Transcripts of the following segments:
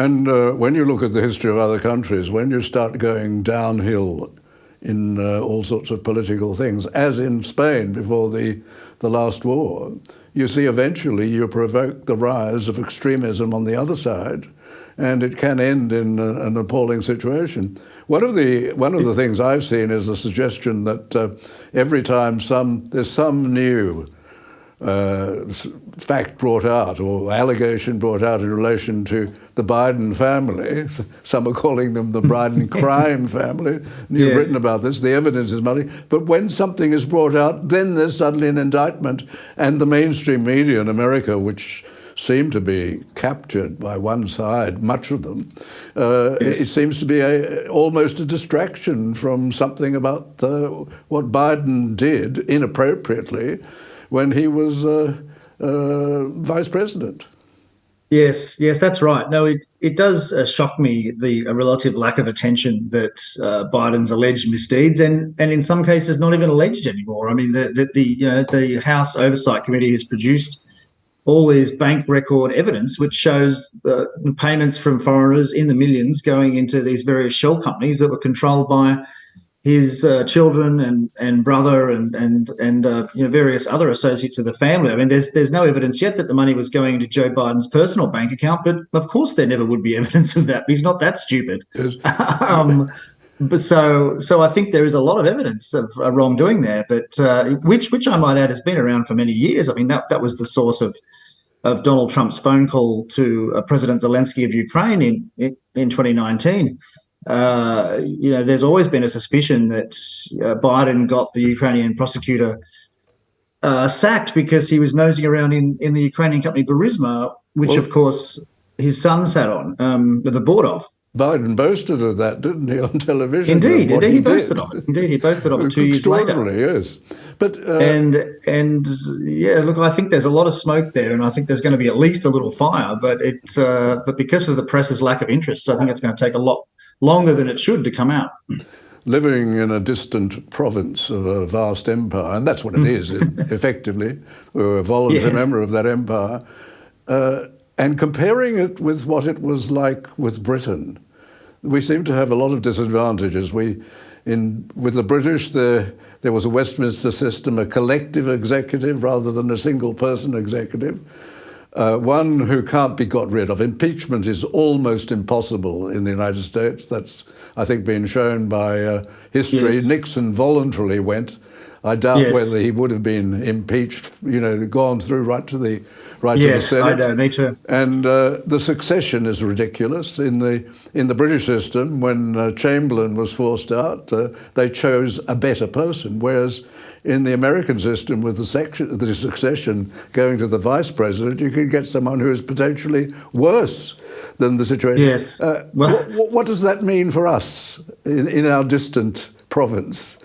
And when you look at the history of other countries, when you start going downhill in all sorts of political things, as in Spain before the last war, you see eventually you provoke the rise of extremism on the other side, and it can end in an appalling situation. One of the things I've seen is the suggestion that every time there's some new fact brought out or allegation brought out in relation to the Biden family, some are calling them the Biden crime family, and you've written about this, the evidence is muddy, but when something is brought out, then there's suddenly an indictment, and the mainstream media in America, which seem to be captured by one side, much of them, it seems to be almost a distraction from something about what Biden did inappropriately when he was vice president. Yes, that's right. No, it does shock me, the relative lack of attention that Biden's alleged misdeeds, and in some cases not even alleged anymore. I mean, the House Oversight Committee has produced all these bank record evidence which shows payments from foreigners in the millions going into these various shell companies that were controlled by his children and brother and various other associates of the family. I mean, there's no evidence yet that the money was going into Joe Biden's personal bank account, but of course there never would be evidence of that. He's not that stupid. Yes. But so I think there is a lot of evidence of wrongdoing there, but which I might add has been around for many years. I mean, that was the source of Donald Trump's phone call to President Zelensky of Ukraine in 2019. There's always been a suspicion that Biden got the Ukrainian prosecutor sacked because he was nosing around in the Ukrainian company Burisma, which of course his son sat on the board of. Biden boasted of that, didn't he, on television? Indeed, he boasted of it. Indeed, he boasted of it 2 years later. Extraordinary, yes. But look, I think there's a lot of smoke there, and I think there's going to be at least a little fire. But because of the press's lack of interest, I think it's going to take a lot longer than it should to come out. Living in a distant province of a vast empire, and that's what it is, effectively. We're a voluntary member of that empire. And comparing it with what it was like with Britain, we seem to have a lot of disadvantages. With the British, there was a Westminster system, a collective executive rather than a single-person executive, one who can't be got rid of. Impeachment is almost impossible in the United States. That's, I think, been shown by history. Yes. Nixon voluntarily went. I doubt whether he would have been impeached, gone through right to the Senate. I know, me too. And the succession is ridiculous. In the British system, when Chamberlain was forced out, they chose a better person, whereas in the American system, with the succession going to the vice president, you can get someone who is potentially worse than the situation. Yes. What does that mean for us in our distant province?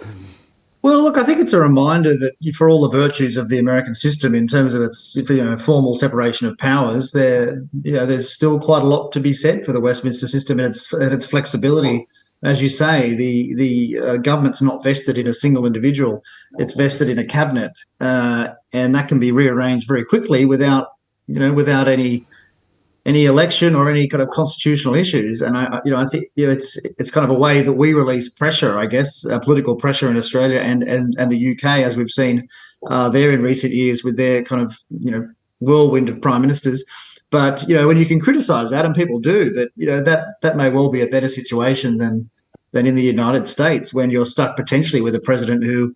Well, look, I think it's a reminder that for all the virtues of the American system in terms of its formal separation of powers, there's still quite a lot to be said for the Westminster system and its flexibility. As you say, the government's not vested in a single individual; it's vested in a cabinet, and that can be rearranged very quickly without any election or any kind of constitutional issues. And I think it's kind of a way that we release pressure, I guess, political pressure in Australia and the UK, as we've seen there in recent years with their kind of whirlwind of prime ministers. But when you can criticise that, and people do, that may well be a better situation than in the United States, when you're stuck potentially with a president who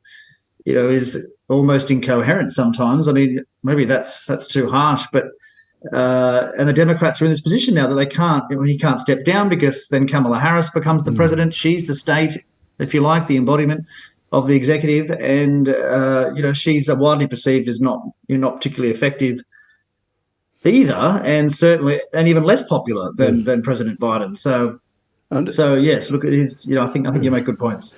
is almost incoherent sometimes. I mean, maybe that's too harsh, but. And the Democrats are in this position now that he can't step down, because then Kamala Harris becomes the president. She's the state, if you like, the embodiment of the executive, and she's widely perceived as not particularly effective either, and even less popular than President Biden. So yes, look, it is. I think you make good points.